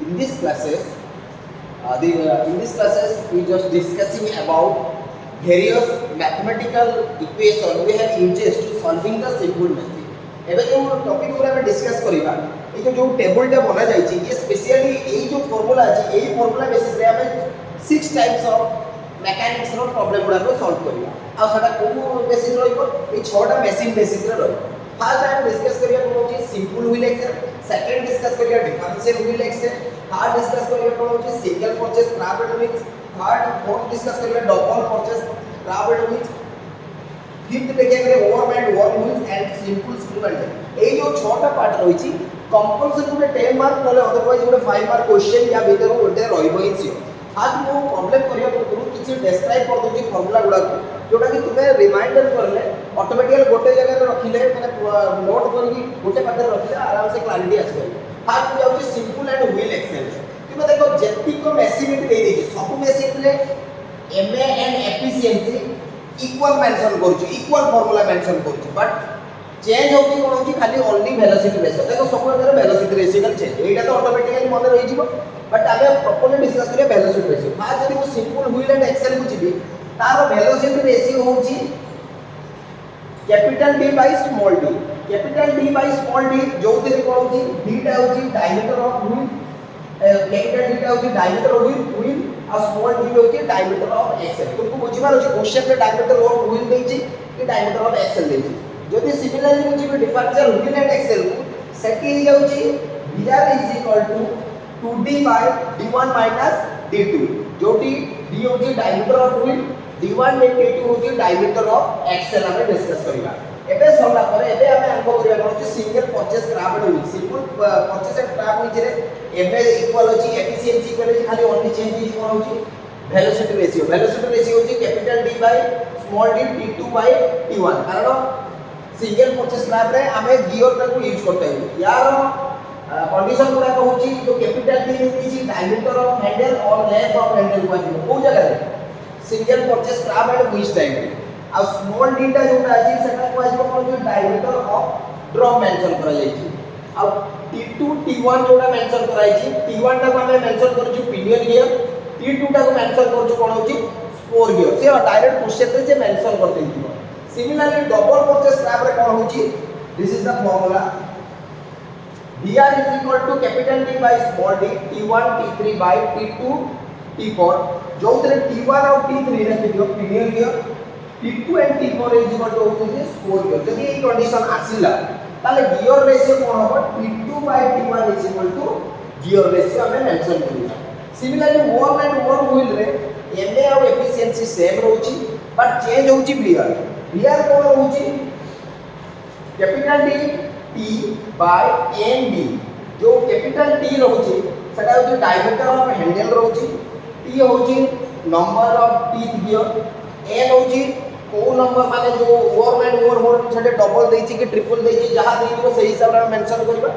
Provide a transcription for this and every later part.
in this classes, in this classes we just discussing about various mathematical equation we have uses to solving the simple method. एबे जो topic पूरा में discuss करिबा ए जो table टा बना जाई छी ये स्पेशली ए जो फार्मूला अछि ए फार्मूला बेसिस रे हमें 6 टाइप्स ऑफ मैकेनिक्स रो प्रॉब्लम गुडा को सॉल्व करिबा आ सेटा को बेसिस रहइबो ए 6 टा मशीन बेसिस रे रहइबो फर्स्ट टाइम डिस्कस करिया कोन होची simple wheel axle second discuss करिया differential wheel axle third discuss करिया कोन होची single purchase scrap and winch third fourth discuss करिया double purchase scrap and winch fifth देखेंगे overman work wheels and simple screw and a जो 6 टा part रहिची compulsory गुटे 10 mark नले otherwise गुटे 5 mark question या भीतर गुटे रहइबो ही सियो आज मो प्रॉब्लम करिया पूर्व किछि डिस्क्राइब कर दोची फार्मूला गुडा को जोटा कि तुमे रिमाइंडर करले ऑटोमेटिकली गोटे जगह रे रखिले माने नोट करके गोटे पाखे रखिले आराम से क्लैरिटी आसी फास्ट हो जाउची सिंपल एंड व्हील एक्सेल तुमे देखो जेति को मेसिमिट दे देची सब मेसिन रे MA and efficiency equal mention करूची इक्वल फार्मूला मेंशन करूची बट चेंज होकी कोन होची खाली ओनली वेलोसिटी रेशियो देखो सब जगह वेलोसिटी रेशियो खाली चेंज एटा तो ऑटोमेटिकली मन रही जीवो बट आगे प्रॉपर्ली डिस्कस करिया वेलोसिटी रेशियो आज जदी को सिंपल व्हील एंड एक्सेल को जीबी तार वेलोसिटी रेशियो होची capital D by small d capital D by small d जो तेरे कोन होची d टा होची diameter of wheel capital D टा होची डायमीटर ऑफ व्हील और स्मॉल d होची डायमीटर ऑफ एक्सेल तुमको बुझिबार होची क्वेश्चन रे डायमीटर ऑफ व्हील देची कि डायमीटर ऑफ एक्सेल देची जदी सिमिलरली बुझिबे डिफरेंशियल व्हील एंड एक्सेल को सेटी हो जाउची Vr is equal to 2d by d1 minus d2 जोटी d होची diameter of wheel d1 and d2 होची डायमीटर ऑफ एक्सेल हमें डिस्कस करिबा एबे सरला पर एबे हमें आरंभ करिया होची single purchase scrap and wheel simple purchase and scrap wheel रे एबे इक्वल होची एफिशिएंसी इक्वल होची खाली ओनली चेंज इज कोन होची वेलोसिटी रेशियो होची capital D by small d d2 by d1 कारण सिंगल परचेस स्क्रैप रे हमें गियर को यूज करते हैं यार कंडीशन गुडा कहूची जो capital D is diameter of Henle और लेंथ ऑफ हैंडल को आछि को जगह रे single purchase scrap and wheel time रे आ स्मॉल d टा जोटा अछि सेटा को आछि कोन जो डायमीटर ऑफ ड्रम मेंशन करा जायछि आ t2 t1 जोटा मेंशन करा जायछि t1 टा को हमें मेंशन करू छु पिनियन गियर t2 टा को मेंशन करू छु कोन होछि स्पोर गियर से डायरेक्ट क्वेश्चन रे से मेंशन कर देथिबो सिमिलरली डबल परचेस स्क्रैप रे कोन होछि this is the formula Vr is equal to capital D by small d t1 t3 by t2 t4 जो तेरे t1 और t3 रे कियो pinion gear t2 and t4 is equal to होची spore gear जदी এই कंडीशन आसीला ताले गियर रेशियो कोन होबो t2 by t1 is equal to gear ratio हमें मेंशन करिया similarly work and work wheel रे एमए और एफिशिएंसी सेम रहउची बट चेंज होची Vr कोन होची capital D T by ND जो कैपिटल T रहउची सेटा होची डायमीटर ऑफ हैंडल रहउची T होची number of teeth gear N होची को नंबर माने जो ओवरमैन सेटे डबल देछि कि ट्रिपल देछि जहां देइबो सही हिसाब रे मेंशन करबा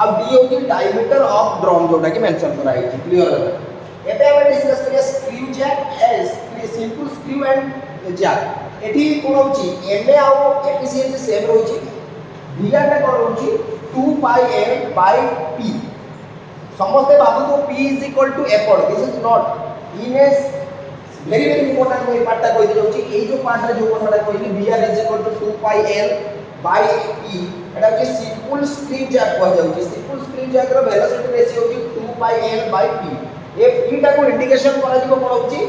अब D होची डायमीटर ऑफ ड्रम जोटा कि मेंशन कराई छि क्लियर है एबे हम डिस्कस करिया screw jack as simple screw and jack एठी कोन होची एमए और एफिशिएंसी सेम रहउची Vr टा कोन होची 2 pi l by p समझते बाबू तो p is equal to effort this is not in a very important कोई पार्ट टा कोइ दियोची ए जो पार्ट रे जो कोनटा कोइली Vr is equal to 2 pi l by p एटा कि सिंपल स्क्रू जैक कह जाउची सिंपल स्क्रू जैक रो वेलोसिटी रेशियो होची 2 pi l by p A p टा को इंडिकेशन करा जिवो कोन होची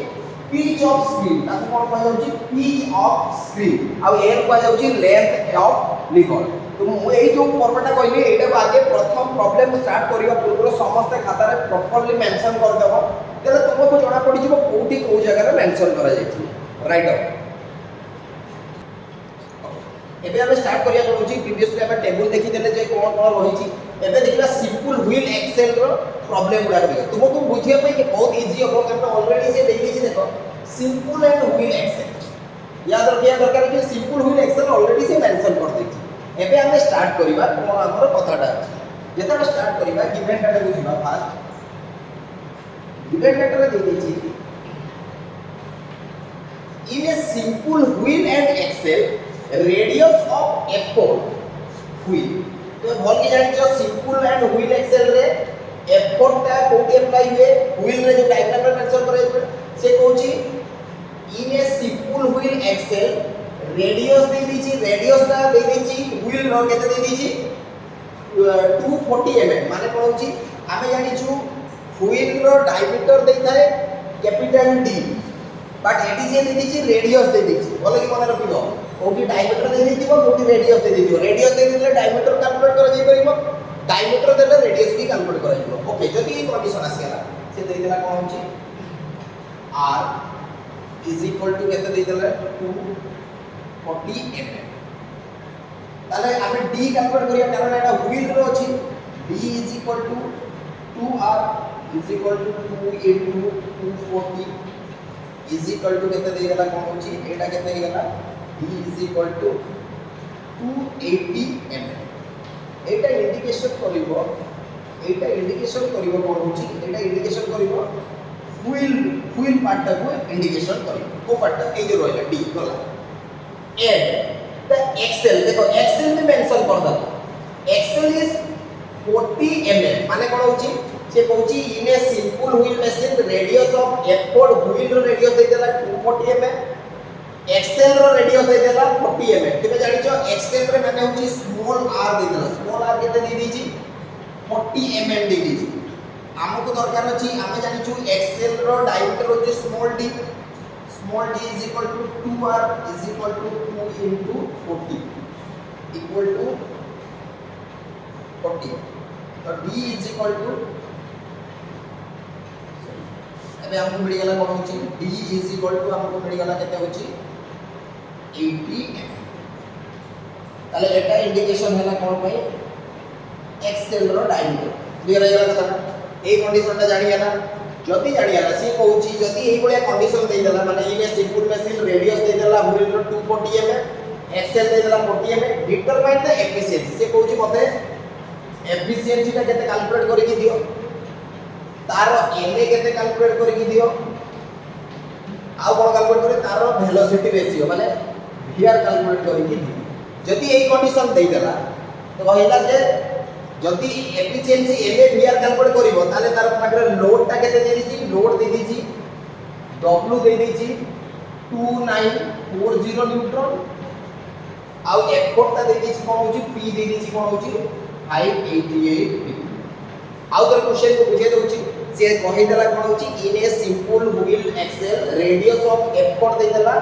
pitch of screw ताको कोन कह जाउची pitch of screw uh l कह जाउची length of lever तो एई जो फॉर्मेट कहली एटा आगे प्रथम प्रॉब्लम स्टार्ट करिया पूर्व समस्त खाता रे प्रॉपर्ली मेंशन कर देबो तेले तुमको जणा पड़ी जिवो कोठी को जगह रे मेंशन करा जायछि राइट अप एबे हम स्टार्ट करिया कहूची प्रीवियसली हम टेबल देखि देले जे कोन कोन रहिछि एबे देखिला सिंपल व्हील एक्सेल रो प्रॉब्लम गुडा देखिला तुमको बुझिया पे कि बहुत इजी हो हम ऑलरेडी से देख लीजिए देखो सिंपल एंड व्हील एक्सेल याद रखिया दरकार कि सिंपल व्हील एक्सेल ऑलरेडी से मेंशन कर देछि एबे हमें स्टार्ट करिबा कोन हमर कथाटा जेता स्टार्ट करिबा गिवन डाटा को जिबा फास्ट गिवन डाटा रे दे देछि in a simple wheel and axle radius of f4 wheel तो भल के जानि जो सिंपल एंड व्हील एक्सेल रे एफर्ट टा कोठी अप्लाई हुए व्हील रे जो डायग्राम रे मेंशन करे से कहूची in a simple wheel axle radius दे दीची रेडियस टा दे दीची व्हील रो केते दे दीची 240 mm माने कोन होची आमे जानि छु व्हील रो डायमीटर दे थाए कैपिटल डी बट एटी जे दे दीची रेडियस दे दीची बोले कि मन रखिबो कोठी डायमीटर दे दीथिबो कोठी रेडियस दे दीथिबो रेडियस दे दिले डायमीटर कैलकुलेट कर जाई परिबो डायमीटर देले रेडियस भी कैलकुलेट कर जाइबो ओके जदी ई कंडीशन आसीला से दे देला कोन होची r इज इक्वल टू केते दे देला 240 mm ताले आमे d कैलकुलेट करिया कारण एटा व्हील रो अछि d is equal to 2r is equal to 2 into 240 is equal to केते दे देला कोन होची एटा केते हे गेला d is equal to 280 mm एटा इंडिकेशन करिवो कोन होची एटा इंडिकेशन करिवो व्हील पार्ट को इंडिकेशन करिवो को पार्ट ए जे रहला d गला एंड द एक्सेल देखो एक्सेल में मेंशन कर दो एक्सेल इज 40 mm माने कोन होची से कहूची in a simple wheel machine radius of effort wheel रो रेडियस दे देला 240 mm एक्सेल रो रेडियस दे देला 40 mm केबे जानि छ एक्सेल रे माने होची स्मॉल r दे देला स्मॉल r केते दे दीची 40 mm दे दीची हमको दरकार अछि आमे जानि छु एक्सेल रो डायमीटर होची small d is equal to 2r is equal to 2 into 40 equal to 40 तो d is equal to अबे हमको मिल गला कोन होची d is equal to हमको मिल गला केते होची 80 mm ताले एटा इंडिकेशन हैला कोन पई एक्सेल रो डायमीटर क्लियर हो गला कथा ए कंडीशन ता जानि हैला जदी जानि हैला से कहूची जदी एई बळिया कंडीशन दे देला माने इन ए सिंपल मशीन रेडियस दे देला व्हील रो 240 mm एक्सेल दे देला 40 mm डिटरमाइन द एफिशिएंसी से कहूची मते एफिशिएंसी ता केते कैलकुलेट करि कि दियो तारो एने केते कैलकुलेट करि कि दियो आ कोन कैलकुलेट करे तारो वेलोसिटी रेशियो माने हियर कैलकुलेट करि कि दियो जदी एई कंडीशन दे देला तो कहला जे जदी एफिशिएंसी एमे हियर कैलकुलेट करिवो ताले तार पाखरे लोड ता केते दे दीची लोड दे दीची w दे दीची 2940 न्यूटन आ एफोर्ट ता दे दीची कोन होची p दे दीची कोन होची 588 आउ तर क्वेश्चन को बुझे दउची से कहि देला कोन होची in a simple wheel axle radius of effort दे देला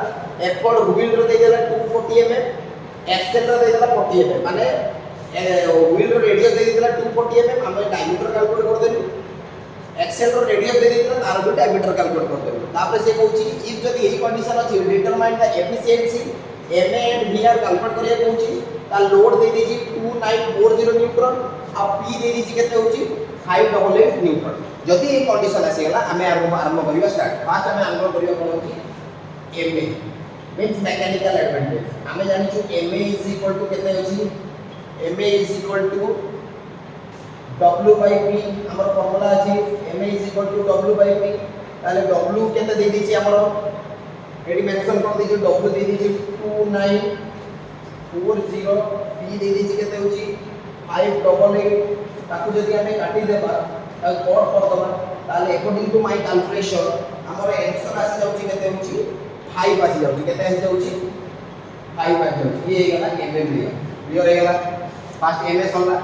एफोर्ट व्हील रो दे देला 240 mm एक्सेल रो दे देला 40 mm माने व्हील रो रेडियस दे देला 240 mm हम डायमीटर कैलकुलेट कर देलु एक्सेल रो रेडियस दे देला तार भी डायमीटर कैलकुलेट कर देलु तापर से कहूची इफ जदी एही कंडीशन अछि determine the efficiency M and VR calculate करिया कहूची ता लोड दे दीची 2940 न्यूटन आ p दे दीची केते होची 588 न्यूटन जदी एही कंडीशन आसी गेला हमें आरंभ करिया स्टार्ट फास्ट हमें आरंभ करिया कोन होची ma मींस मैकेनिकल एडवांटेज हमें जानि छु ma इज इक्वल टू केते होची ma is equal to w by p हमर फार्मूला अछि ma is equal to w by p ताले w केते दे दिछि हमर एडी मेंशन कर दिछि w दे दिछि 2940 p दे दिछि केते होछि 588 ताकू जदी हमें काटी देबा ता कट कर दबा ताले अकॉर्डिंग टू माय कैलकुलेशन हमर आंसर आसी जाउछि केते होछि 5 आसी जाउछि केते आसी जाउछि 5 आसी जाउछि ये गेला ma क्लियर हे गेला फर्स्ट एम एस होला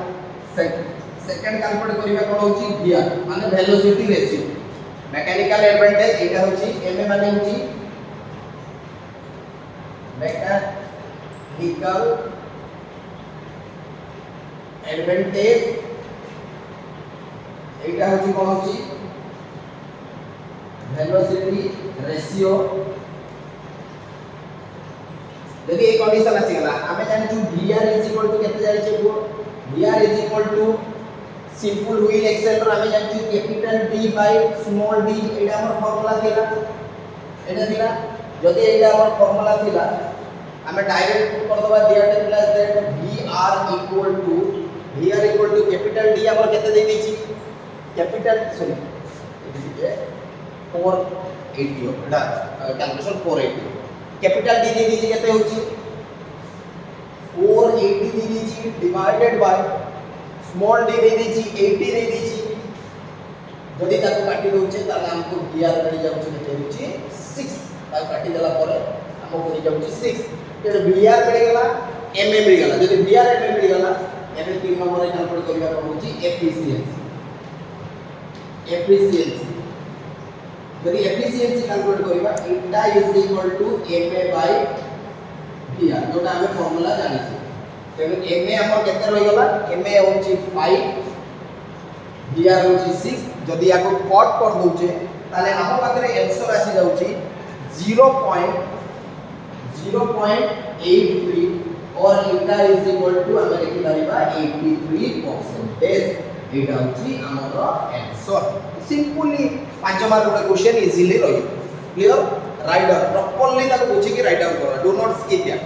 सेकंड कैलकुलेट करिबा कोन होची वीआर माने वेलोसिटी रेशियो मैकेनिकल एडवांटेज एटा होची एम ए माने होची मैकेनिकल एडवांटेज एटा होची कोन होची वेलोसिटी रेशियो यदि एक कंडीशन आसी गला हमें जानि छु vr इज इक्वल टू केते जानि छु vr is equal to simple wheel axle रो हमें जानि छु capital d by small d एटा हमर फार्मूला थिला एटा थिला जदी एटा हमर फार्मूला थिला हमें डायरेक्ट पुट कर दबा दिया plus that vr equal to capital d हमर केते दे दैछि कैपिटल सॉरी 480 एटा कैलकुलेशन 480 कैपिटल डी दे दीजिए केते होची 480 दे दीजिए डिवाइडेड बाय स्मॉल डी दे दीजिए 80 दे दीजिए जदि ताको काटी दउचे ताले हमको VR मिल जाउचे केते होची 6 ताको काटी देला पर हमको मिल जाउचे 6 तेरे VR मिल गेला MA मिल गेला जदि VR MA मिल गेला एबे 3 नंबर रे कैलकुलेट करिया पड़ुची एफिशिएंसी जदि एफिशिएंसी कैलकुलेट करिवा eta is equal to MA by VR जोटा हमें फार्मूला जानि छी तेनु MA हमर केते रहि गेला MA होची 5 VR होची 6 जदि याको कट कर दउचे ताले हम पाखरे आंसर आसी जाउची 0.83 और eta इज इक्वल टू हम लिखि परिबा 83% एटा होची हमर आंसर सिंपली 5 मार्क रो क्वेश्चन इजीली रही क्लियर राइट डाउन प्रॉपर्ली ताको बुझी के राइट डाउन करा डू नॉट स्किप या